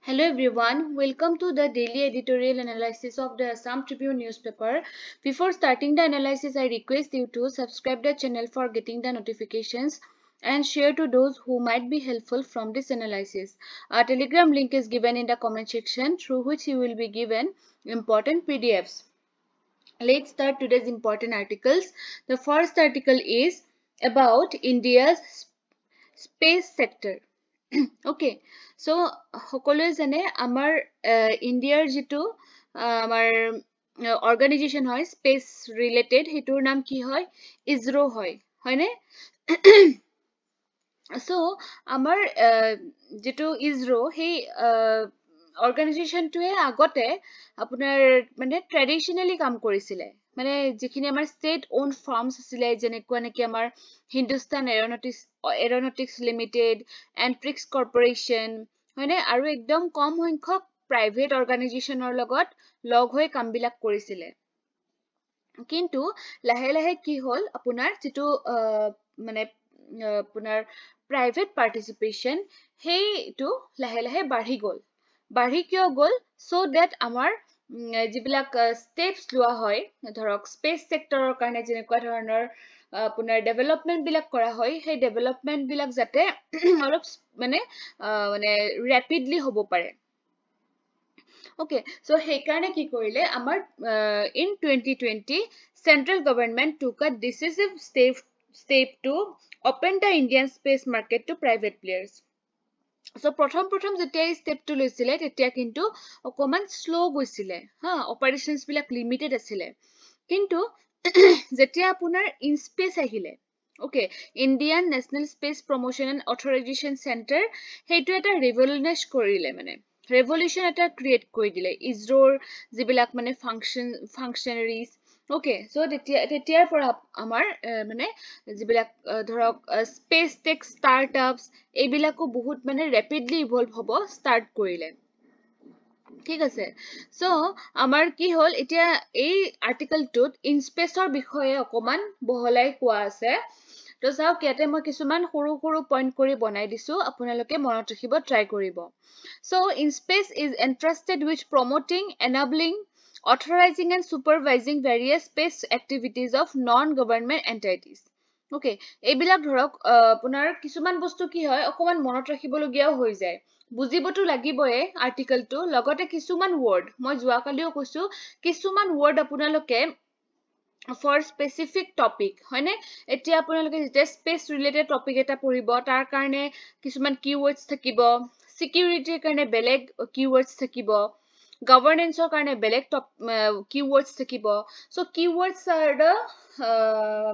Hello everyone, welcome to the daily editorial analysis of the Assam Tribune newspaper. Before starting the analysis, I request you to subscribe the channel for getting the notifications and share to those who might be helpful from this analysis. Our Telegram link is given in the comment section through which you will be given important PDFs. Let's start today's important articles. The first article is about India's space sector. Okay, so সকলোৱে জানে আমাৰ ইণ্ডিয়াৰ যিটো আমাৰ organisation হয় space related সেইটোৰ নাম কি হয় ইজৰো হয় হয়নে সো আমাৰ যিটো ইজৰো সেই অৰ্গানাইজেশ্যনটোৱে আগতে আপোনাৰ মানে ট্ৰেডিশ্যনেলি কাম কৰিছিলে মানে যিখিনি আমাৰ ষ্টেট ওন ফাৰ্মছ আছিলে যেনেকুৱা নেকি আমাৰ হিন্দুস্তান এৰনটিক্স লিমিটেড এণ্ট্ৰিক্স কৰ্পৰেশ্যন হয়নে আৰু একদম কম সংখ্যক প্ৰাইভেট অৰ্গানাইজেশ্যনৰ লগত লগ হৈ কামবিলাক কৰিছিলে কিন্তু লাহে লাহে কি হ'ল আপোনাৰ যিটো মানে আপোনাৰ প্ৰাইভেট পাৰ্টিচিপেশ্যন সেইটো লাহে লাহে বাঢ়ি কিয় গ'ল so that আমাৰ যিবিলাক steps লোৱা হয় ধৰক স্পেচ সেক্টৰৰ কাৰণে যেনেকুৱা ধৰণৰ আপোনাৰ ডেভেলপমেন্ট বিলাক কৰা হয় সেই ডেভেলপমেন্ট বিলাক যাতে অলপ মানে ৰেপিডলি হ'ব পাৰে Okay, so সেইকাৰণে কি কৰিলে আমাৰ in 2020 central government took a decisive step to open the Indian space market to private players. So প্ৰথম যেতিয়া এই ষ্টেপটো লৈছিলে তেতিয়া কিন্তু অকমান শ্লো গৈছিলে হা অপাৰেশনছ বিলাক লিমিটেড আছিলে কিন্তু যেতিয়া আপোনাৰ ইনস্পেচ আহিলে Okay, Indian National Space Promotion and Authorization Center সেইটো এটা ৰিভলিউশনাইজ কৰিলে মানে ৰেভলিউশন এটা ক্ৰিয়েট কৰি দিলে ইজৰোৰ যিবিলাক মানে ফাংচনাৰিজ Okay, so তেতিয়াৰ পৰা আমাৰ মানে যিবিলাক ধৰক স্পেচ টেক ষ্টাৰ্টআপছ এইবিলাকো বহুত মানে ৰেপিডলি ইভলভ হ'ব ষ্টাৰ্ট কৰিলে ঠিক আছে সো আমাৰ কি হ'ল এতিয়া এই আৰ্টিকেলটোত ইনস্পেচৰ বিষয়ে অকমান বহলাই কোৱা আছে তো চাওক ইয়াতে মই কিছুমান সৰু সৰু পইণ্ট কৰি বনাই দিছো আপোনালোকে মনত ৰাখিব ট্ৰাই কৰিব so IN-SPACe is entrusted with promoting enabling authorizing and supervising various space activities of non-government entities. Okay, এইবিলাক ধৰক আপোনাৰ কিছুমান বস্তু কি হয় অকমান মনত ৰাখিবলগীয়াও হৈ যায় বুজিবতো লাগিবয়ে আৰ্টিকেলটো লগতে কিছুমান ৱৰ্ড মই যোৱাকালিও কৈছো কিছুমান ৱৰ্ড আপোনালোকে for specific topic হয়নে এতিয়া আপোনালোকে যেতিয়া স্পেচ ৰিলেটেড টপিক এটা পঢ়িব তাৰ কাৰণে কিছুমান keywords থাকিব security কাৰণে বেলেগ keywords থাকিব governance কাৰণে বেলেগ keywords থাকিব so keywords are the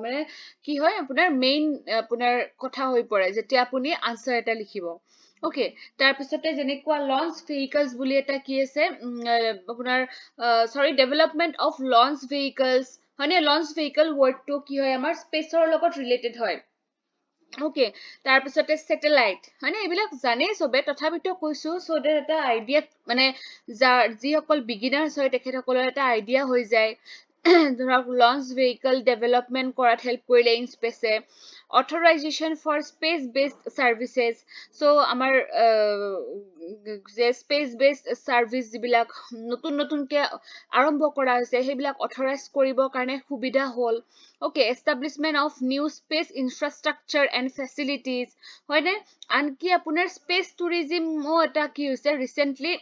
মানে কি হয় আপোনাৰ মেইন আপোনাৰ কথা হৈ পৰে যেতিয়া আপুনি আনসাৰ এটা লিখিব Okay, তাৰ পিছতে যেনেকুৱা launch vehicles বুলি এটা কি আছে আপোনাৰ sorry development of launch vehicles হয়নে launch vehicle word টো কি হয় আমাৰ স্পেচৰ লগত ৰিলেটেড হয় Okay, তাৰ পিছতে স্যাটেলাইট হয়নে এইবিলাক জানে সবে তথাপিতো কৈছো সো দ্যাট এটা আইডিয়া মানে যিসকল বিগিনাৰ্স হয় তেখেতসকলৰ এটা আইডিয়া হৈ যায় ধৰক লঞ্চ ভেহিকল ডেভেলপমেন্ট কৰাত হেল্প কৰিলে ইন স্পেচে authorization for space based services so আমাৰ যে স্পেচ বেসড সাৰ্ভিস যিবিলাক নতুনকে আৰম্ভ কৰা হৈছে সেইবিলাক অথৰাইজ কৰিবৰ কাৰণে সুবিধা হ'ল Okay, establishment of new space infrastructure and facilities হয়নে আনকি আপোনাৰ স্পেচ টুৰিজিমো এটা কি হৈছে ৰিসেন্টলি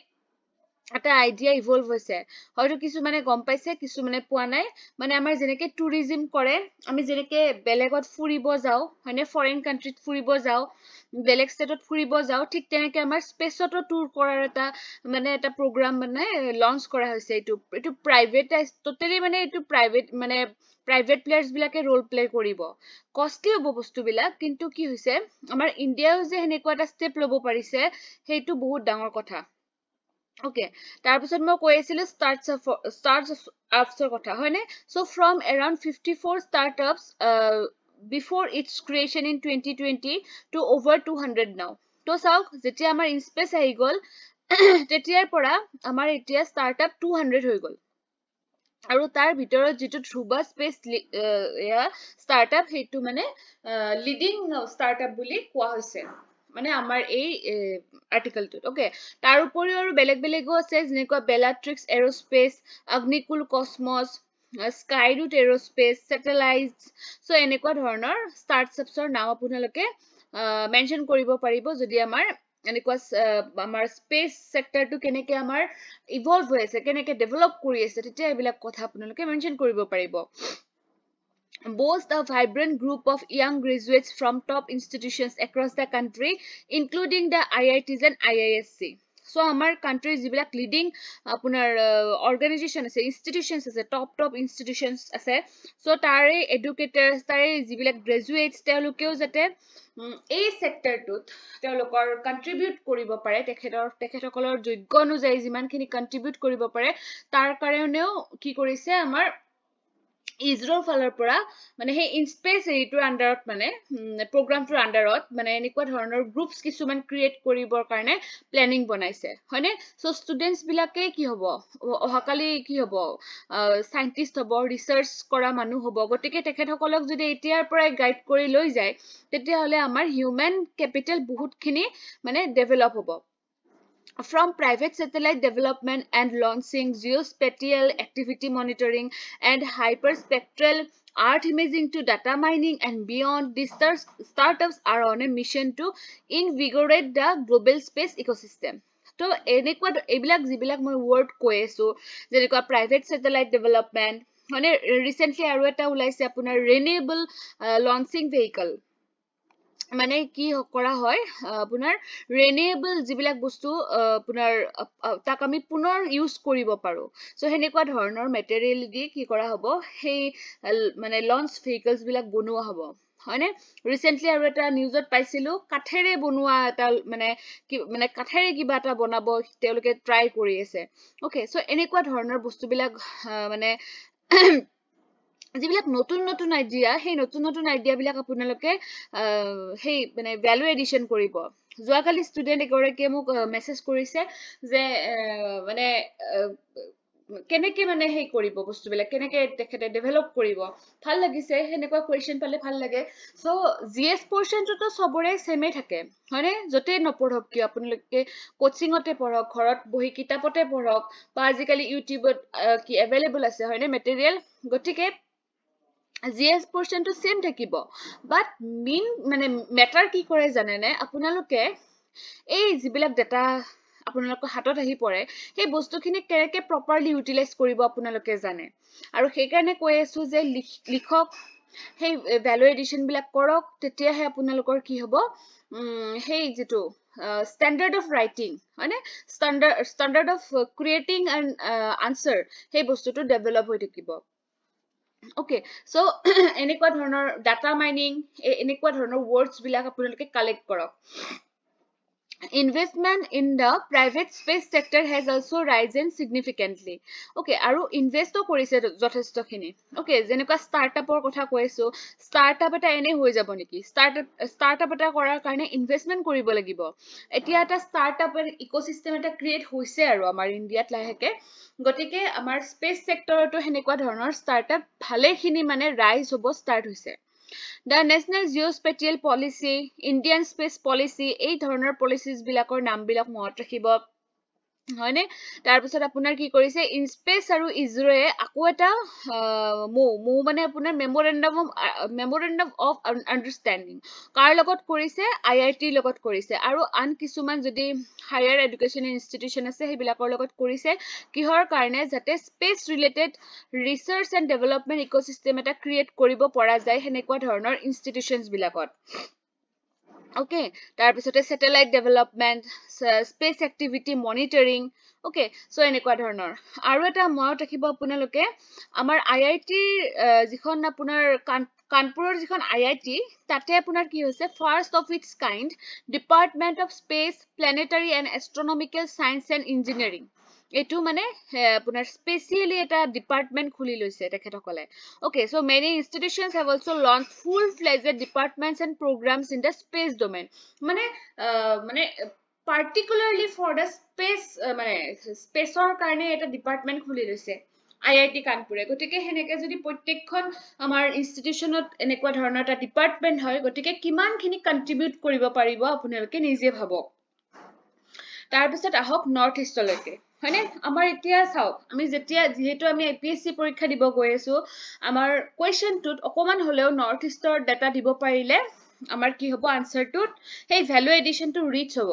এটা আইডিয়া ইভলভ হৈছে হয়তো কিছুমানে গম পাইছে কিছুমানে পোৱা নাই মানে আমাৰ যেনেকে টুৰিজিম কৰে আমি যেনেকে বেলেগত ফুৰিব যাও হয়নে ফৰেন কান্ট্ৰীত ফুৰিব যাও বেলেগ ষ্টেটত ফুৰিব যাও ঠিক তেনেকে আমাৰ স্পেচতো টুৰ কৰাৰ এটা মানে এটা প্ৰগ্ৰাম মানে লঞ্চ কৰা হৈছে এইটো প্ৰাইভেটাইজ টোটালি মানে এইটো প্ৰাইভেট প্লেয়াৰ্স বিলাকে ৰোল প্লে কৰিব কষ্টলি হ'ব বস্তুবিলাক কিন্তু কি হৈছে আমাৰ ইণ্ডিয়াও যে হেনেকুৱা এটা ষ্টেপ ল'ব পাৰিছে সেইটো বহুত ডাঙৰ কথা Okay, তাৰ পিছত মই কৈ আছিলো startups কথা হয়নে so from around 54 startups before its creation in 2020 to over 200 now তো চাওক যেতিয়া আমাৰ ইনস্পেচ আহি গল তেতিয়াৰ পৰা আমাৰ এতিয়া startup 200 হৈ গল আৰু তাৰ ভিতৰত যেটো ধ্ৰুবা স্পেচ startup সেইটো মানে leading startup বুলি কোৱা হৈছে মানে আমাৰ এই আৰ্টিকলটোত ওকে তাৰ উপৰিও আৰু বেলেগ বেলেগো আছে যেনেকুৱা বেলাট্ৰিক্স এৰোস্পেচ অগ্নিকুল কসমছ স্কাইৰুট এৰোস্পেচ স্যাটেলাইটস সো এনেকুৱা ধৰণৰ ষ্টাৰ্টআপছৰ নাম আপোনালোকে মেনশন কৰিব পাৰিব যদি আমাৰ এনেকুৱা আমাৰ স্পেচ সেক্টৰটো কেনেকে আমাৰ ইভলভ হৈ আছে কেনেকে ডেভেলপ কৰি আছে তেতিয়া এইবিলাক কথা আপোনালোকে মেনশন কৰিব পাৰিব boast a vibrant group of young graduates from top institutions across the country, including the IITs and IISc. So, our country is leading organization, institutions, top institutions. So, tare educators, tare graduates, তেওঁলোকেও যাতে এই সেক্টৰটোত তেওঁলোকৰ contribute কৰিব পাৰে তেখেতসকলৰ যোগ্য অনুযায়ী যিমানখিনি কন্ট্ৰিবিউট কৰিব পাৰে তাৰ কাৰণেও কি কৰিছে আমাৰ ইজৰৰ ফালৰ পৰা মানে হে ইনস্পেস এৰিটোৰ আন্ডাৰত মানে প্ৰগ্ৰামটোৰ আন্ডাৰত মানে এনেকুৱা ধৰণৰ গ্ৰুপস কিছুমান ক্ৰিয়েট কৰিবৰ কাৰণে প্ল্যানিং বনাইছে হয়নে সো ষ্টুডেন্টস বিলাকে কি হ'ব অহাকালি কি হ'ব সাইন্টিস্ট হ'ব ৰিসাৰ্চ কৰা মানুহ হ'ব গতিকে তেখেতসকলক যদি এতিয়াৰ পৰাই গাইড কৰি লৈ যায় তেতিয়া হলে আমাৰ হিউম্যান ক্যাপিটাল বহুতখিনি মানে ডেভেলপ হ'ব From private satellite development and launching, geospatial activity monitoring, and hyperspectral Earth imaging to data mining and beyond, these startups are on a mission to invigorate the global space ecosystem. So, এইবিলাক যিবিলাক মই word কৈ আছো যেনেকুৱা private satellite development মানে recently আৰু এটা ওলাইছে আপোনাৰ renewable launching vehicle মানে কি কৰা হয় আপোনাৰ ৰিনিউএবল যিবিলাক বস্তু আপোনাৰ তাক আমি পুনৰ ইউজ কৰিব পাৰো সো হেনেকুৱা ধৰণৰ মেটেৰিয়েল দি কি কৰা হ'ব সেই মানে লঞ্চ ভেহিকলস বিলাক বনোৱা হ'ব হয়নে ৰিসেন্টলি আৰু এটা নিউজত পাইছিলো কাঠেৰে বনোৱা এটা মানে কাঠেৰে কিবা এটা বনাব তেওঁলোকে ট্ৰাই কৰি আছে ওকে সো এনেকুৱা ধৰণৰ বস্তুবিলাক মানে যিবিলাক নতুন নতুন আইডিয়া সেই নতুন আইডিয়া বিলাক আপোনালোকে সেই মানে ভ্যালু এডিশন কৰিব যোৱাকালি ষ্টুডেন্ট এগৰাকীয়ে মোক মেছেজ কৰিছে যে মানে কেনেকে মানে হেই কৰিব বস্তুবিলাক কেনেকে তেখেতে ডেভেলপ কৰিব ভাল লাগিছে হেনেকুৱা কোৱেশ্চন পালে ভাল লাগে সো জিএস পোৰশনটো সবৰে সেমে থাকে হয়নে যতে নপঢ়ক কি আপোনালোকে কোচিংতে পঢ়ক ঘৰত বহি কিতাপতে পঢ়ক বা আজিকালি ইউটিউবত কি এভেইলেবল আছে হয়নে মেটেৰিয়েল গটিকে জিএস পোৰশনটো সেম থাকিব বাট মেইন মানে মেটাৰ কি কৰে জানে নে আপোনালোকে এই যিবিলাক ডাটা আপোনালোকৰ হাতত আহি পৰে সেই বস্তুখিনি কেনেকে প্ৰপাৰলি ইউটিলাইজ কৰিব আপোনালোকে জানে আৰু সেই কাৰণে কৈ আছো যে লিখক সেই ভ্যালু এডিশন বিলাক কৰক তেতিয়াহে আপোনালোকৰ কি হ'ব সেই যেটো standard of writing মানে standard of creating an answer সেই বস্তুটো ডেভেলপ হৈ থাকিব Okay, so এনেকুৱা ধৰণৰ data mining এনেকুৱা ধৰণৰ words বিলাক আপোনালোকে collect কৰক Investment in the private space sector has also risen significantly. Okay, আৰু ইনভেস্টও কৰিছে যথেষ্টখিনি okay যেনেকুৱা ষ্টাৰ্টআপৰ কথা কৈছো ষ্টাৰ্টআপ এটা এনে হৈ যাব নেকি ষ্টাৰ্টআপ এটা কৰাৰ কাৰণে ইনভেষ্টমেন্ট কৰিব লাগিব এতিয়া এটা ষ্টাৰ্টআপৰ ইকোসিস্টেম এটা ক্ৰিয়েট হৈছে আৰু আমাৰ ইণ্ডিয়াত লাহেকে গতিকে আমাৰ স্পেস সেক্টৰটো হেনেকুৱা ধৰণৰ ষ্টাৰ্টআপ ভালেখিনি মানে ৰাইজ হ'ব ষ্টাৰ্ট হৈছে The National Geospatial Policy, Indian Space Policy, এই ধৰণৰ policies বিলাকৰ নাম বিলাক মনত ৰাখিব হয়নে তাৰ পিছত আপোনাৰ কি কৰিছে ইনস্পেস আৰু ইজৰোয়ে আকৌ এটা মো মানে আপোনাৰ মেমোৰেন্ডাম অফ আন্ডাৰষ্টেণ্ডিং কাৰ লগত কৰিছে আইআইটি লগত কৰিছে আৰু আন কিছুমান যদি হায়াৰ এডুকেচন ইনষ্টিটিউচন আছে সেইবিলাকৰ লগত কৰিছে কিহৰ কাৰণে যাতে space related research and development ecosystem এটা ক্ৰিয়েট কৰিব পৰা যায় হেনেকুৱা ধৰণৰ ইনষ্টিটিউচনছ বিলাকত Okay, তাৰ পিছতে satellite development, space activity monitoring, okay, so এনেকুৱা ধৰণৰ আৰু এটা মনত ৰাখিব আপোনালোকে আমাৰ IIT যিখন আপোনাৰ কানপুৰৰ যিখন IIT তাতে আপোনাৰ কি হৈছে first of its kind Department of Space, Planetary and Astronomical Science and Engineering এটো মানে আপোনাৰ স্পেশালি এটা ডিপাৰ্টমেন্ট খুলি লৈছে তেখেতসকলে okay so many institutions have also launched full fledged departments and programs in the space domain মানে particularly for the space মানে স্পেসৰ কাৰণে এটা ডিপাৰ্টমেন্ট খুলি লৈছে IIT কানপুৰে গতিকে হেনেকে যদি প্ৰত্যেকখন আমাৰ ইনষ্টিটিউচনত এনেকুৱা ধৰণৰ এটা ডিপাৰ্টমেন্ট হয় গতিকে কিমানখিনি কন্ট্ৰিবিউট কৰিব পাৰিব আপোনালোকে নিজে ভাবক তাৰ পিছত আহক নৰ্থ ইষ্টলৈকে হয়নে আমাৰ এতিয়া চাওক আমি যেতিয়া যেহেতু আমি APSC পৰীক্ষা দিব গৈ আছো আমাৰ কোৱেশ্চনটোত অকমান হলেও নৰ্থ ইষ্টৰ ডাটা দিব পাৰিলে আমাৰ কি হ'ব আনসাৰটোত সেই ভ্যালু এডিশনটো ৰিচ হ'ব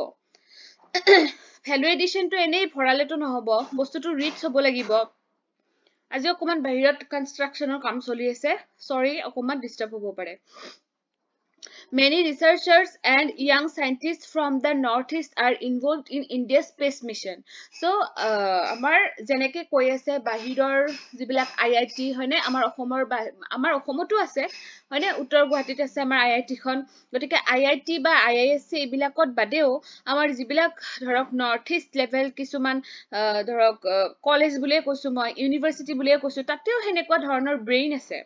ভ্যালু এডিশনটো এনেই ভৰালেতো নহব বস্তুটো ৰিচ হ'ব লাগিব আজি অকমান বাহিৰত কনষ্ট্ৰাকচনৰ কাম চলি আছে সৰি অকমান ডিস্টাৰ্ব হ'ব পাৰে Many researchers and young scientists from the Northeast are involved in India's space mission. So, আমাৰ যেনেকে কৈ আছে বাহিৰৰ যিবিলাক IIT হয়নে আমাৰ অসমতো আছে হয়নে উত্তৰ গুৱাহাটীত আছে আমাৰ IIT খন গতিকে IIT বা IISc এইবিলাকত বাদেও আমাৰ যিবিলাক ধৰক নৰ্থ ইষ্ট লেভেল কিছুমান ধৰক কলেজ বুলিয়ে কৈছো মই ইউনিভাৰ্চিটি বুলিয়ে কৈছো তাতেও হেনেকুৱা ধৰণৰ ব্ৰেইন আছে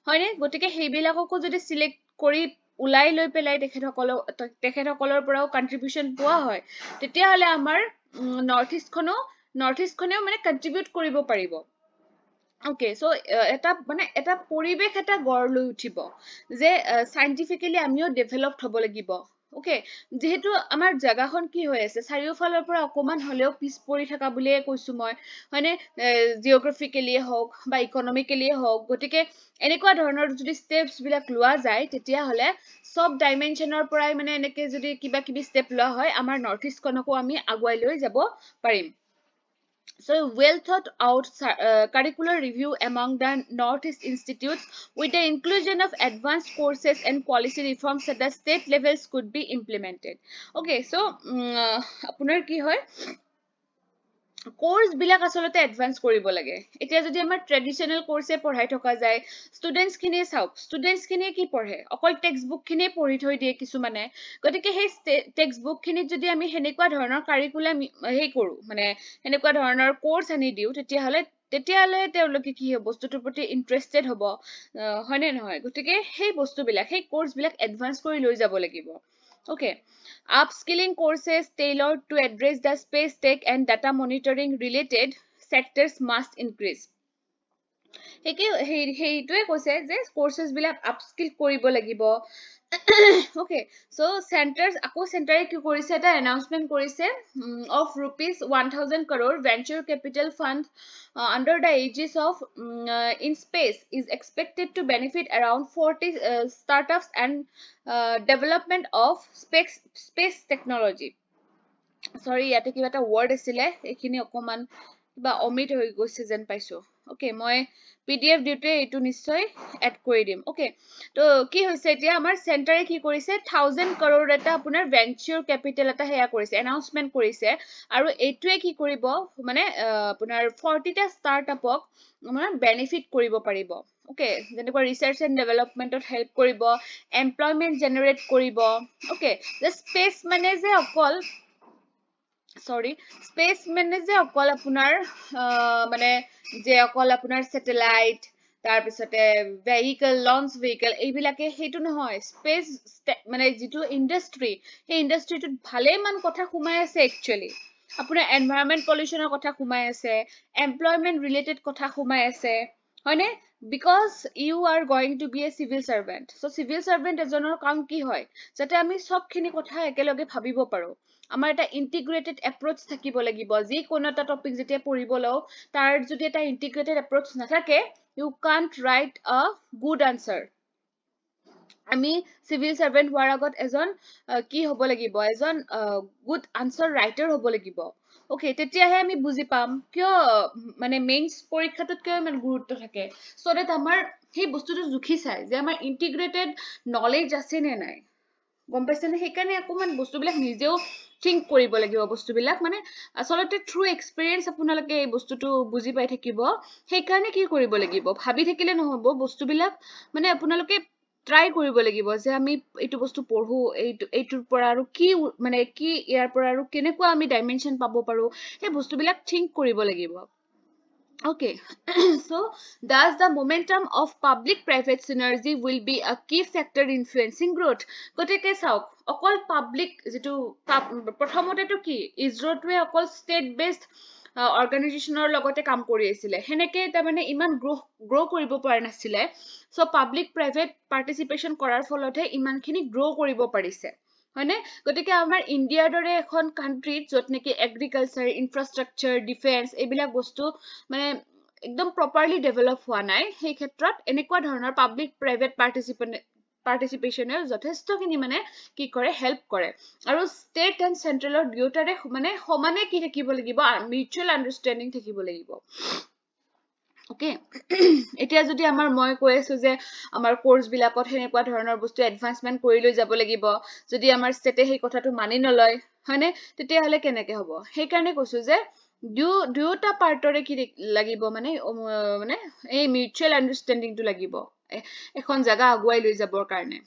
হয়নে গতিকে সেইবিলাককো যদি সিলেক্ট কৰি উলাই লৈ পেলাই তেখেতসকলৰ পৰাও কন্ট্ৰিবিউশন পোৱা হয় তেতিয়া হলে আমাৰ নৰ্থ ইষ্টখনেও মানে কন্ট্ৰিবিউট কৰিব পাৰিব Okay, so এটা পৰিবেশ এটা গঢ় লৈ উঠিব যে সাইন্টিফিক্যালি আমিও ডেভেলপড হ'ব লাগিব ওকে যেহেতু আমাৰ জাগাখন কি হৈ আছে চাৰিওফালৰ পৰা অকমান হলেও পিছ পৰি থকা বুলিয়ে কৈছো মই হয়নে জিওগ্ৰাফিক্যালি হওক বা ইকনমিক্যালি হওক গতিকে এনেকুৱা ধৰণৰ যদি স্টেপস বিলাক লোৱা যায় তেতিয়া হলে সব ডাইমেনশনৰ পৰাই মানে এনেকে যদি কিবা কিবি স্টেপ লোৱা হয় আমাৰ নৰ্থ ইষ্টখনকো আমি আগুৱাই লৈ যাব পাৰিম So, well thought out curricular review among the Northeast institutes with the inclusion of advanced courses and policy reforms at the state levels could be implemented. Okay, so, আপোনাৰ কি হয় কোৰ্স বিলাক আসলতে এডভান্স কৰিব লাগে এতিয়া যদি আমাৰ ট্ৰেডিশনাল কোর্সে পঢ়াই থকা যায় স্টুডেন্টস খিনি চাওক স্টুডেন্টস খিনি কি পঢ়ে অকল টেক্সট বুক খিনি পঢ়ি থৈ দিয়ে কিছুমানে গতিকে সেই টেক্সট বুক খিনি যদি আমি হেনেকুৱা ধৰণৰ কাৰিকুলাম হেই কৰো মানে হেনেকুৱা ধৰণৰ কোৰ্স আনি দিও তেতিয়াহলে তেওঁলোকে কি হ'ব বস্তুটোৰ প্ৰতি ইন্টাৰেষ্টেড হ'ব হয়নে নহয় গতিকে সেই বস্তুবিলাক সেই কোৰ্স বিলাক এডভান্স কৰি লৈ যাব লাগিব Okay, upskilling courses tailored to address the space tech and data monitoring related sectors must increase. সেইটোৱে কৈছে যে courses বিলাক upskill কৰিব লাগিব Okay, so centre কি কৰিছে এটা announcement কৰিছে of rupees 1000 crore venture capital fund under the aegis of in space is expected to benefit around 40 startups and development of space technology. Sorry, ইয়াতে কিবা এটা word আছিলে এইখিনি অকমান কিবা অমিট হৈ গৈছে যেন পাইছো ওকে মই PDF দিওতে এটো নিশ্চয় এড কৰি দিম ওকে তো কি হৈছে এতিয়া আমাৰ সেন্টাৰে কি কৰিছে 1000 crore এটা আপোনাৰ ভেঞ্চাৰ ক্যাপিটাল এটা হেয়া কৰিছে এনাউন্সমেন্ট কৰিছে আৰু এইটোৱে কি কৰিব মানে আপোনাৰ 40 টা ষ্টাৰ্টআপক আমাৰ বেনিফিট কৰিব পাৰিব ওকে যেনেকৈ ৰিসাৰ্চ এণ্ড ডেভেলপমেন্টত হেল্প কৰিব এমপ্লয়মেন্ট জেনাৰেট কৰিব ওকে the space মানে যে অকল Sorry, space মানে যে অকল আপোনাৰ মানে যে অকল আপোনাৰ স্যাটেলাইট তাৰ পিছতে ভেহিকল লঞ্চ ভেহিকল এইবিলাকে হেতু নহয় স্পেস মানে যেটো ইন্ডাস্ট্ৰি এই ইন্ডাস্ট্ৰিটোত ভালে মান কথা খুমাই আছে একচুয়ালি আপোনাৰ এনভায়ৰনমেন্ট পলিউশনৰ কথা খুমাই আছে এমপ্লয়মেন্ট ৰিলেটেড কথা খুমাই আছে হয়নে because you are going to be a civil servant so civil servant এজনৰ কাম কি হয় যাতে আমি সবখিনি কথা একেলগে ভাবিব পাৰো আমাৰ এটা ইন্টিগ্ৰেটেড এপ্ৰোচ থাকিব লাগিব যি কোন এটা টপিক যেতিয়া পঢ়িব লও তাৰ যদি এটা ইন্টিগ্ৰেটেড এপ্ৰোচ নাথাকে you can't write a good answer আমি সিভিল সার্ভেন্ট হোৱাৰ আগত এজন কি হ'ব লাগিব এজন গুড আনসাৰ ৰাইটাৰ হ'ব লাগিব ওকে তেতিয়াহে আমি বুজি পাম কিয় মানে মেইনস পৰীক্ষাটোত কিয় ইমান গুৰুত্ব থাকে সো দ্যাট আমাৰ সেই বস্তুটো জুখি চাই যে আমাৰ ইন্টিগ্ৰেটেড নলেজ আছে নে নাই গম পাইছেনে সেইকাৰণে অকমান বস্তুবিলাক নিজেও থিংক কৰিব লাগিব বস্তুবিলাক মানে আসলতে থ্ৰু এক্সপেৰিয়েন্স আপোনালোকে এই বস্তুটো বুজি পাই থাকিব সেইকাৰণে কি কৰিব লাগিব ভাবি থাকিলে নহব বস্তুবিলাক মানে আপোনালোকে ট্ৰাই কৰিব লাগিব যে আমি এইটো বস্তু পঢ়ো এইটোৰ পৰা আৰু কি মানে কি ইয়াৰ পৰা আৰু কেনেকুৱা আমি ডাইমেনশন পাব পাৰো এই বস্তুবিলাক থিংক কৰিব লাগিব Okay, so thus the momentum of public-private synergy will be a key factor influencing growth. গতিকে চাওক অকল পাবলিক যেটো প্ৰথমতেটো কি ইজৰোটোৱে অকল state based অৰ্গানাইজেশ্যনৰ লগতে কাম কৰি আছিলে হেনেকে তাৰমানে ইমান গ্ৰ' কৰিব পৰা নাছিলে সো পাব্লিক প্ৰাইভেট পাৰ্টিচিপেশ্যন কৰাৰ ফলতহে ইমানখিনি গ্ৰ' কৰিব পাৰিছে হয়নে গতিকে আমাৰ ইণ্ডিয়াৰ দৰে এখন কান্ট্ৰীত য'ত নেকি এগ্ৰিকালচাৰ ইনফ্ৰাষ্ট্ৰাকচাৰ ডিফেন্স এইবিলাক বস্তু মানে একদম প্ৰপাৰলি ডেভেলপ হোৱা নাই সেই ক্ষেত্ৰত এনেকুৱা ধৰণৰ পাব্লিক প্ৰাইভেট পাৰ্টিচিপেশ্যনে যথেষ্টখিনি মানে কি কৰে হেল্প কৰে আৰু ষ্টেট এণ্ড চেন্ট্ৰেলৰ দুয়োটাৰে মানে সমানে কি থাকিব লাগিব মিউচুৱেল আণ্ডাৰষ্টেণ্ডিং থাকিব লাগিব ওকে এতিয়া যদি আমাৰ মই কৈ আছো যে আমাৰ কোৰ্স বিলাকত হেনেকুৱা ধৰণৰ বস্তু এডভান্সমেন্ট কৰি লৈ যাব লাগিব যদি আমাৰ ষ্টেটে সেই কথাটো মানি নলয় হয়নে তেতিয়া হলে কেনেকে হ'ব সেই কাৰণে কৈছো যে দুয়োটা পাৰ্টৰে কি লাগিব মানে এই মিউচুৱেল আণ্ডাৰষ্টেণ্ডিংটো লাগিব এখন জাগা আগুৱাই লৈ যাবৰ কাৰণে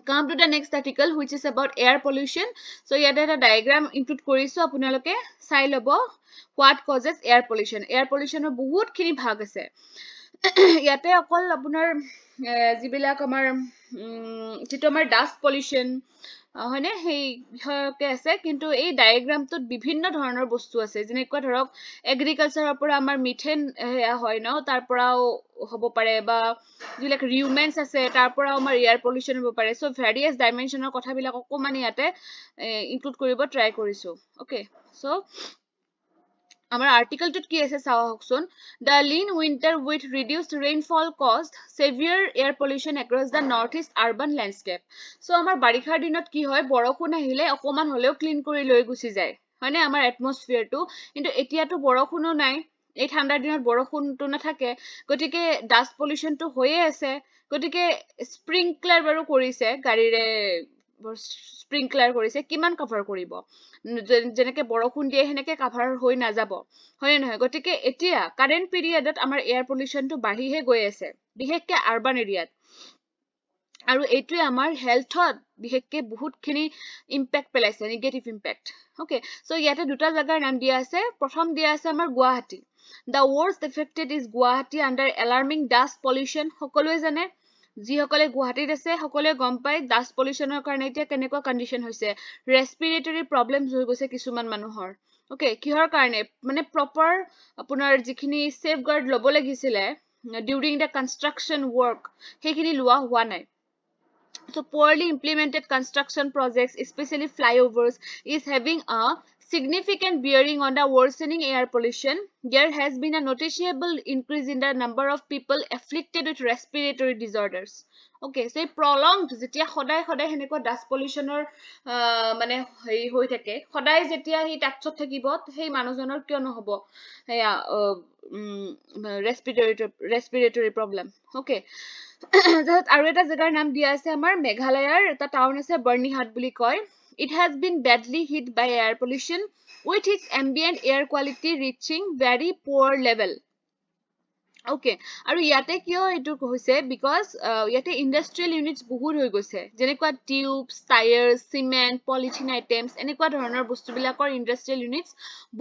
Come to the next article which is about air pollution. So yate eta diagram include korisu apnaloke sai lobo what causes air pollution. Air pollution er bahut khini bhag ase. Yate okol apunar jibilak amar jitu amar dust pollution হয়নে সেই বিষয়কে আছে কিন্তু এই ডায়াগ্ৰামটোত বিভিন্ন ধৰণৰ বস্তু আছে যেনেকুৱা ধৰক এগ্ৰিকালচাৰৰ পৰা আমাৰ মিথেন হয় ন তাৰ পৰাও হ'ব পাৰে বা যিবিলাক ৰিউমেন্স আছে তাৰ পৰাও আমাৰ এয়াৰ পলিউশ্যন হ'ব পাৰে সো ভেৰিয়াছ ডাইমেনশ্যনৰ কথাবিলাক অকমান ইয়াতে ইনক্লুড কৰিব ট্ৰাই কৰিছো ওকে সো আমাৰ আৰ্টিকেলটোত কি আছে চাওকচোন The lean winter with reduced rainfall caused severe air pollution across the northeast urban landscape. So আমাৰ বাৰিষাৰ দিনত কি হয় বৰষুণ আহিলে অকমান হলেও ক্লিন কৰি লৈ গুছি যায় হয়নে আমাৰ এটমস্ফিয়াৰটো কিন্তু এতিয়াতো বৰষুণো নাই এই ঠাণ্ডাৰ দিনত বৰষুণটো নাথাকে গতিকে ডাষ্ট পলিউশ্যনটো হৈয়ে আছে গতিকে স্প্ৰিংকলাৰ বাৰু কৰিছে গাড়ীৰে স্প্ৰিংকলাৰ কৰিছে কিমান কভাৰ কৰিব যেনেকে বৰষুণ দিয়ে হেনেকে কভাৰ হৈ নাযাব হয় নহয় গতিকে এতিয়া কাৰেন্ট পিৰিয়ডত আমাৰ এয়াৰ পলিউশ্যনটো বাঢ়িহে গৈ আছে বিশেষকৈ আৰবান এৰিয়াত আৰু এইটোৱে আমাৰ হেলথত বিশেষকৈ বহুতখিনি ইম্পেক্ট পেলাইছে নিগেটিভ ইম্পেক্ট ওকে সো ইয়াতে দুটা জাগাৰ নাম দিয়া আছে প্ৰথম দিয়া আছে আমাৰ Guwahati The worst affected is Guwahati under alarming dust pollution সকলোৱে জানে যিসকলে গুৱাহাটীত আছে সকলোৱে গম পায় ডাষ্ট পলিউশ্যনৰ কাৰণে এতিয়া কেনেকুৱা কণ্ডিশ্যন হৈছে ৰেস্পিৰেটৰী প্ৰবলেমছ হৈ গৈছে কিছুমান মানুহৰ ওকে কিহৰ কাৰণে মানে প্ৰপাৰ আপোনাৰ যিখিনি সেফগাৰ্ড ল'ব লাগিছিলে ডিউৰিং দ্য কনষ্ট্ৰাকচন ৱৰ্ক সেইখিনি লোৱা হোৱা নাই So poorly implemented construction projects, especially flyovers, is having a significant bearing on the worsening air pollution. There has been a noticeable increase in the number of people afflicted with respiratory disorders. Okay, so prolonged যেতিয়া সদায় সদায় হেনেকুৱা dust pollutionৰ মানে হেৰি হৈ থাকে সদায় যেতিয়া হি টাচত থাকিব সেই মানুহজনৰ কিয় নহব হেয়া respiratory problem. Okay. আৰু এটা জাগাৰ নাম দিয়া আছে আমাৰ মেঘালয়ৰ এটা টাউন আছে বৰ্ণিহাট বুলি কয় It has been badly hit by air pollution with its ambient air quality reaching very poor level Okay আৰু ইয়াতে কিয় এটো হৈছে because ইয়াতে ইন্ডাষ্ট্ৰিয়েল ইউনিটস বহুত হৈ গৈছে যেনেকুৱা টিউবস টায়াৰ্স সিমেন্ট পলিথিন আইটেমস এনেকুৱা ধৰণৰ বস্তুবিলাকৰ ইন্ডাষ্ট্ৰিয়েল ইউনিটস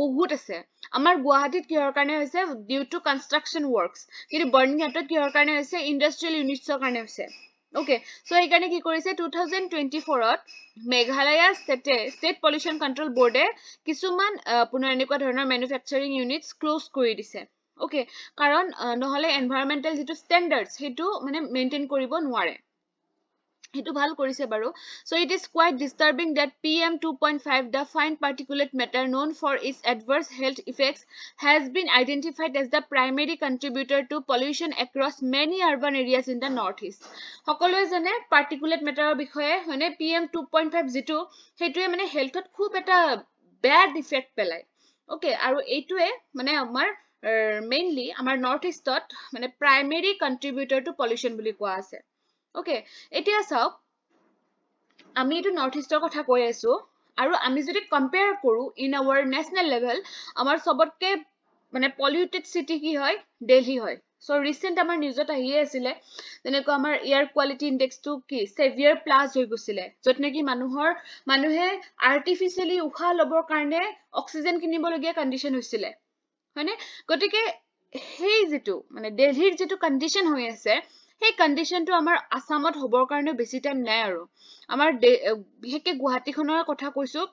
বহুত আছে আমাৰ গুৱাহাটীত কিহৰ কাৰণে হৈছে ডিউ টু কনষ্ট্ৰাকচন ৱৰ্কস কিন্তু বৰ্ণিহাটত কিহৰ কাৰণে হৈছে ইন্ডাষ্ট্ৰিয়েল ইউনিটসৰ কাৰণে হৈছে Okay, so এইকাৰণে কি কৰিছে 2024 ত মেঘালয় ষ্টেট পলিউশ্যন কন্ট্ৰোল বোৰ্ডে কিছুমান আপোনাৰ এনেকুৱা ধৰণৰ ম্যানুফ্যাকচাৰিং ইউনিটস ক্লোজ কৰি দিছে Okay, কাৰণ নহলে এনভায়ৰনমেন্টাল যেটো ষ্টেণ্ডাৰ্ডছ হেতু মানে মেইনটেইন কৰিব নোৱাৰে হেতু ভাল কৰিছে বাৰু so it is quite disturbing that PM 2.5 the fine particulate matter known for its adverse health effects has been identified as the primary contributor to pollution across many urban areas in the northeast সকলোৱে জানে particulate matter বিষয়ে হয়নে PM 2.5 যেটো হেতুৱে মানে হেলথত খুব এটা bad effect পেলাই okay আৰু এইটোৱে মানে আমাৰ mainly আমাৰ নৰ্থ ইষ্টত মানে প্ৰাইমেৰী কন্ট্ৰিবিউটৰ টু পলিউশ্যন বুলি কোৱা আছে ওকে এতিয়া চাওক আমি এটো নৰ্থ ইষ্টৰ কথা কৈ আছো আৰু আমি যদি কম্পেয়াৰ কৰো ইন আৱাৰ নেশনেল লেভেল আমাৰ সবতকে মানে পলিউটেড সিটি কি হয় দিল্লী হয় সো ৰিসেন্ট আমাৰ নিউজত আহিয়ে আছিল যেনেকৈ আমাৰ এয়াৰ কোৱালিটি ইনডেক্সটো কি সেভিয়াৰ প্লাস হৈ গৈছিল যত নেকি মানুহে আৰ্টিফিশিয়ালি উশাহ লবৰ কাৰণে অক্সিজেন কিনিবলগীয়া কন্ডিশন হৈছিল হয়নে গটিকে হেই যেটো মানে দিল্লীৰ যেটো কন্ডিশন হৈ আছে সেই কন্ডিশনটো আমাৰ আসামত হবৰ কাৰণে বেছি টাইম নাই আৰু আমাৰ বিশেষকৈ গুৱাহাটীখনৰ কথা কৈছো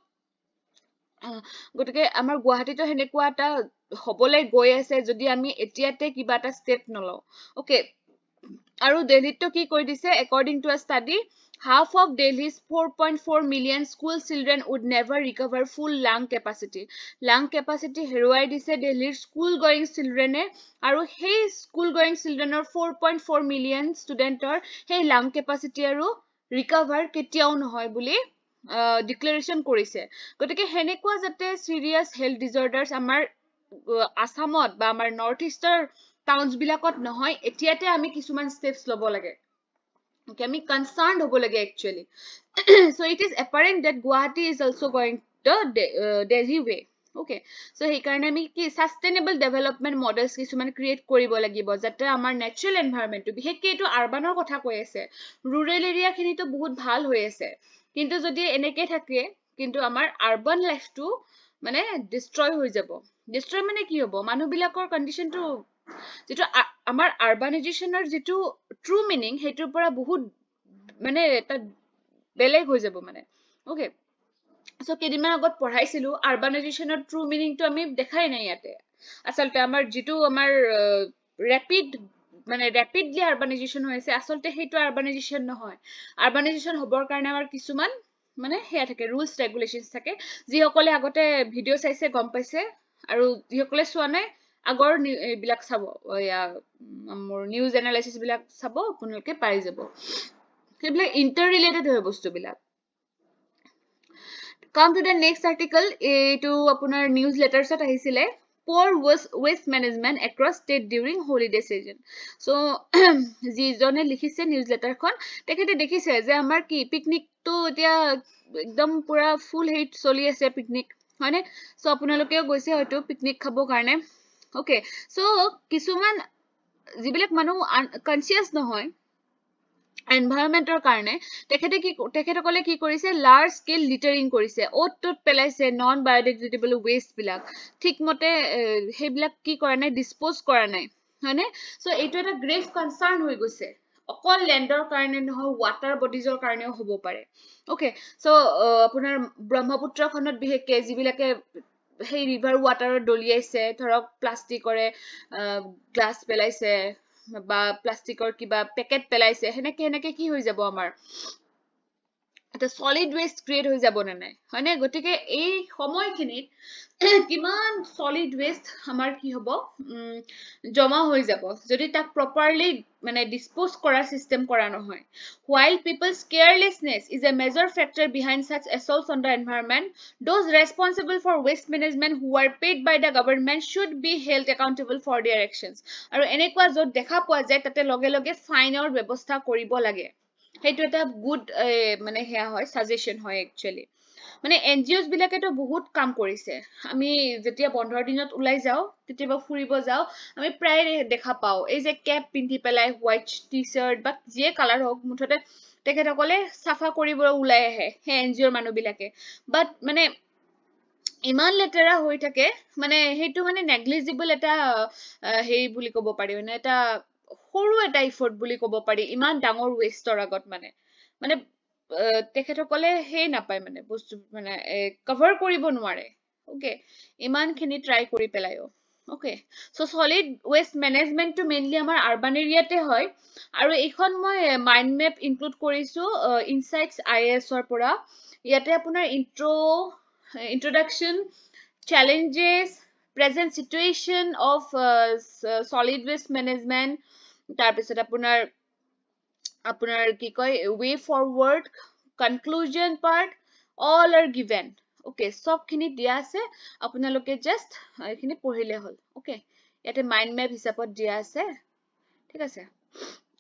গতিকে আমাৰ গুৱাহাটীতো সেনেকুৱা এটা হবলৈ গৈ আছে যদি আমি এতিয়াতে কিবা এটা ষ্টেপ নলওঁ ওকে আৰু দিল্লীতো কি কৈ দিছে according to a study half of Delhi's 4.4 million school children would never recover full lung capacity হেৰুৱাই দিছে দিল্লীৰ school going children আৰু সেই school going childrenৰ 4.4 million studentৰ সেই lung capacity আৰু recover কেতিয়াও নহয় বুলি ডিক্লেৰেশ্যন কৰিছে গতিকে হেনেকুৱা যাতে সিৰিয়াস হেলথ ডিসঅৰ্ডাৰস আমাৰ আসামত বা আমাৰ নৰ্থ ইষ্টৰ টাউনছ বিলাকত নহয় এতিয়াতে আমি কিছুমান ষ্টেপস লব লাগে okay আমি কনসাৰ্নড হ'ব লাগে actually so it is apparent that Guwahati is also going the Delhi way okay so he karone ami ki sustainable development models কিছুমান ক্ৰিয়েট কৰিব লাগিব যাতে আমাৰ natural environment টো বিশেষকৈ এটো আৰবানৰ কথা কৈ আছে rural area খিনিতো বহুত ভাল হৈ আছে কিন্তু যদি এনেকে থাকে কিন্তু আমাৰ আৰবান লাইফটো মানে ডিস্ট্ৰয় হৈ যাব ডিস্ট্ৰয় মানে কি হ'ব মানুহ বিলাকৰ কন্ডিশনটো যেটো আমাৰ আৰবানাইজেশনৰ যেটো ট্ৰু মিনিং হেতুৰ পৰা বহুত মানে এটা বেলেগ হৈ যাব মানে ওকে সো কেদিনমান আগত পঢ়াইছিলো আৰবানাইজেশনৰ ট্ৰু মিনিংটো আমি দেখাই নাই ইয়াতে আসলতে আমাৰ যেটো আমাৰ ৰেপিড মানে ৰেপিডলি আৰবানাইজেশন হৈ আছে আসলতে হেতু আৰবানাইজেশন নহয় আৰবানাইজেশন হবৰ কাৰণে আমাৰ কিছুমান মানে হেয়া থাকে ৰুলস ৰেগুলেশনস থাকে যি সকলে আগতে ভিডিও চাইছে গম পাইছে আৰু যি সকলে চোৱা নাই আগৰ বিলাক চাব ইয়া মোৰ নিউজ এনালাইসিস বিলাক চাব আপোনালোকে পাই যাব সেইবিলাক ইন্টাৰ ৰিলেটেড হয় বস্তুবিলাক come to the next article to আপোনাৰ নিউজ লেটাৰছত আহিছিলে poor waste management across state during holiday season so যিজনে লিখিছে নিউজ লেটাৰখন তেখেতে দেখিছে যে আমাৰ কি পিকনিকটো এতিয়া একদম পুৰা ফুল হেট চলি আছে পিকনিক হয়নে সো আপোনালোকেও গৈছে হয়তো পিকনিক খাব কাৰণে ওকে সো কিছুমান যিবিলাক মানুহ কনসিয়াস নহয় এনভায়ৰনমেন্টৰ কাৰণে তেখেতসকলে কি কৰিছে লাৰ্জ স্কেল লিটাৰিং কৰিছে অত পেলাইছে নন বায়োডিগ্ৰেডেবল ওয়েষ্ট বিলাক ঠিকমতে সেইবিলাক কি কৰা নাই ডিসপোজ কৰা নাই হয়নে সো এইটো এটা গ্ৰেভ কনসাৰ্ন হৈ গৈছে অকল ল্যান্ডৰ কাৰণে নহয় ওয়াটাৰ বডিজৰ কাৰণেও হ'ব পাৰে ওকে সো আপোনাৰ ব্ৰহ্মপুত্ৰখনত বিহেকে যিবিলাকে সেই ৰিভাৰ ওয়াটাৰৰ দলিয়াইছে ধৰক প্লাষ্টিকৰে গ্লাস পেলাইছে বা প্লাষ্টিকৰ কিবা পেকেট পেলাইছে হেনেকে কি হৈ যাব আমাৰ এটা সলিড ওয়েস্ট ক্ৰিয়েট হৈ যাব না নাই হয়নে গতিকে এই সময়খিনিত কিমান সলিড ওয়েস্ট আমাৰ কি হ'ব জমা হৈ যাব যদি তাক প্ৰপাৰলি মানে ডিসপোজ কৰা সিস্টেম কৰা নহয় while people's carelessness is a major factor behind such assaults on the environment those responsible for waste management who are paid by the government should be held accountable for their actions আৰু এনেকুৱা যত দেখা পোৱা যায় তাতে লগে লগে ফাইনৰ ব্যৱস্থা কৰিব লাগে হেতু এটা গুড মানে হেয়া হয় সাজেশন হয় একচুয়ালি মানে এনজিওস বিলাকেতো বহুত কাম কৰিছে আমি যেতিয়া বন্ধৰ দিনত উলাই যাও তেতিয়াবা ফুৰিব যাও আমি প্ৰায় দেখা পাও এই যে কেপ পিন্ধি পেলাই হোৱাইট টি-শাৰ্ট বা যে কালাৰ হওক মুঠতে তেখেতসকলে সাফা কৰিব উলাই আহে হে এনজিওৰ মানুহ বিলাকে বাট মানে ইমান লেতেৰা হৈ থাকে মানে হেতু মানে নেগলিজিবল এটা হেই বুলি ক'ব পাৰি মানে এটা সৰু এটা ইফৰ্ট বুলি ক'ব পাৰি ইমান ডাঙৰ ওয়েষ্টৰ আগত মানে তেখেতসকলে হে নাপায় মানে বস্তু মানে কভাৰ কৰিব নোৱাৰে ওকে ইমান খিনি ট্ৰাই কৰি পেলাইও okay so solid waste management টু মেইনলি আমাৰ আৰবান এৰিয়াতে হয় আৰু এইখন মই মাইন্ড মেপ ইনক্লুড কৰিছো ইনসাইটস আইএএস ৰ পৰা ইয়াতে আপোনাৰ introduction challenges present situation of solid waste management তাৰ পিছত আপোনাৰ কি কয় way forward conclusion part all are given okay সব খিনি দিয়া আছে আপোনালোকে just এখিনি পঢ়িলে হল okay ইয়াতে মাইন্ড মেপ হিচাপত দিয়া আছে ঠিক আছে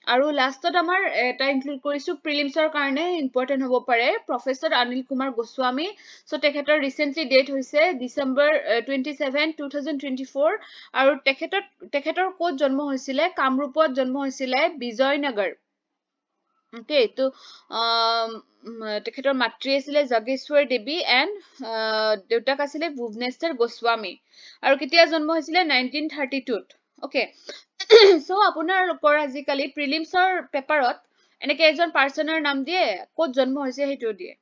আৰু লাষ্টত আমাৰ এটা ইনক্লুড কৰিছো প্ৰিলিমছৰ কাৰণে ইম্পৰ্টেন্ট হ'ব পাৰে প্ৰফেসৰ অনিল কুমাৰ গোস্বামী সো তেখেতৰ ৰিসেন্টলি ডেট হৈছে ডিসেম্বৰ 27 2024 আৰু তেখেতৰ কোত জন্ম হৈছিলে কামৰূপত জন্ম হৈছিলে বিজয়নগৰ okay তো তেখেতৰ মাতৃ আছিল জগেশ্বৰ দেৱী এন্ড দেউতাক আছিল ভুৱনেশ্বৰ গোস্বামী আৰু কেতিয়া জন্ম হৈছিলে 1932 okay so আপোনালোকৰ আজিকালি প্ৰিলিমছৰ পেপাৰত এনেকে এজন পাৰ্সনৰ নাম দিয়ে কোত জন্ম হৈছে হেতু দিয়ে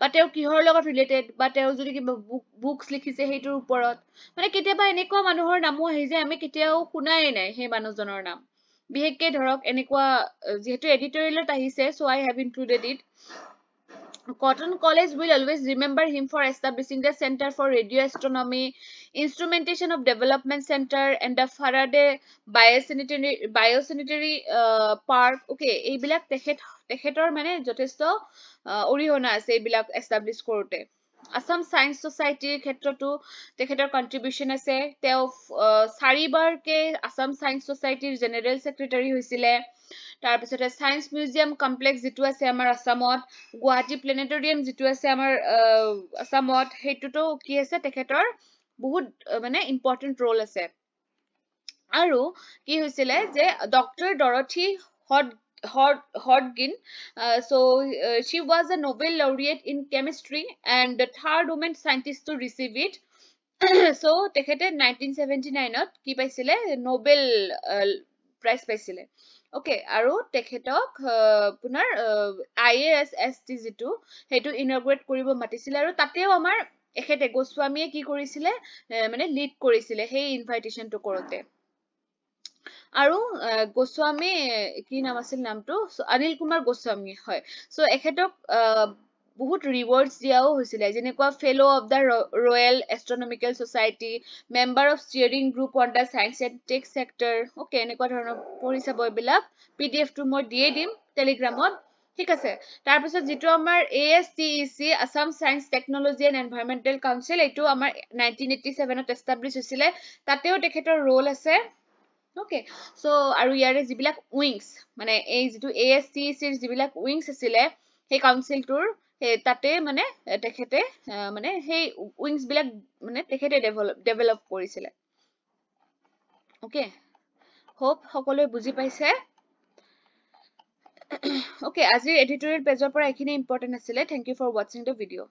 বা তেওঁ কিহৰ লগত ৰিলেটেড বা তেওঁ যদি কিবা বুকছ লিখিছে সেইটোৰ ওপৰত মানে কেতিয়াবা এনেকুৱা মানুহৰ নামো আহি যায় আমি কেতিয়াও শুনাই নাই সেই মানুহজনৰ নাম বিশেষকৈ ধৰক এনেকুৱা যেহেতু এডিটৰিয়েলত আহিছে so I have included it. Cotton College will always remember him for establishing the Center for Radio Astronomy, Instrumentation of Development Center, and the Faraday Biosanitary Park. Okay, এইবিলাক তেখেতৰ মানে যথেষ্ট অৰিহণা আছে এইবিলাক এষ্টাব্লিছ কৰোঁতে আসাম সায়েন্স সোসাইটিৰ ক্ষেত্ৰতো তেখেতৰ কন্ট্ৰিবিউশন আছে তেওঁ 4বাৰকে আসাম সায়েন্স সোসাইটিৰ জেনেৰেল সেক্ৰেটাৰী হৈছিলে তাৰ পিছতে সায়েন্স মিউজিয়াম কমপ্লেক্স যেটো আছে আমাৰ আসামত গুৱাহাটী প্লেনেটৰিয়াম যেটো আছে আমাৰ আসামত হেতুটো কি আছে তেখেতৰ বহুত মানে ইম্পৰ্টেন্ট ৰোল আছে আৰু কি হৈছিলে যে doctor ডৰথি Hodgkin. She was a Nobel laureate in chemistry and the third woman scientist to receive it. So, তেখেতে 1979 কি পাইছিলে Nobel Prize পাইছিলে okay আৰু তেখেতক পুনৰ IASST যেটো হেতু ইনগ্ৰেট কৰিব মাতিছিলে আৰু তাতেও আমাৰ এখেতে গোস্বামীয়ে কি কৰিছিলে মানে লিড কৰিছিলে সেই ইনভাইটেশনটো কৰোতে আৰু গোস্বামী কি নাম আছিল নামটো অনিল কুমাৰ গোস্বামী হয় সো এখেতক বহুত ৰিৱাৰ্ডছ দিয়াও হৈছিলে যেনেকুৱা fellow of the Royal Astronomical Society member of steering group on the science and tech sector okay এনেকুৱা ধৰণৰ পঢ়ি চাব এইবিলাক PDF টো মই দিয়ে দিম টেলিগ্ৰামত ঠিক আছে তাৰ পিছত যেটো আমাৰ ASTEC Assam science technology and environmental council এটো আমাৰ 1987 ত এষ্টাব্লিছ হৈছিলে তাতেও তেখেতৰ ৰোল আছে okay so আৰু ইয়াৰে যিবিলাক উইংছ মানে এই যেটো ASTEC ৰ যিবিলাক উইংছ আছিলে সেই কাউন্সিলটোৰ তাতে মানে তেখেতে মানে সেই উইংছ বিলাক মানে তেখেতে ডেভেলপ কৰিছিলে okay hope সকলোৱে বুজি পাইছে okay আজিৰ এডিটৰিয়েল পেজৰ পৰা এখিনি ইম্পৰ্টেন্ট আছিলে thank you for watching the video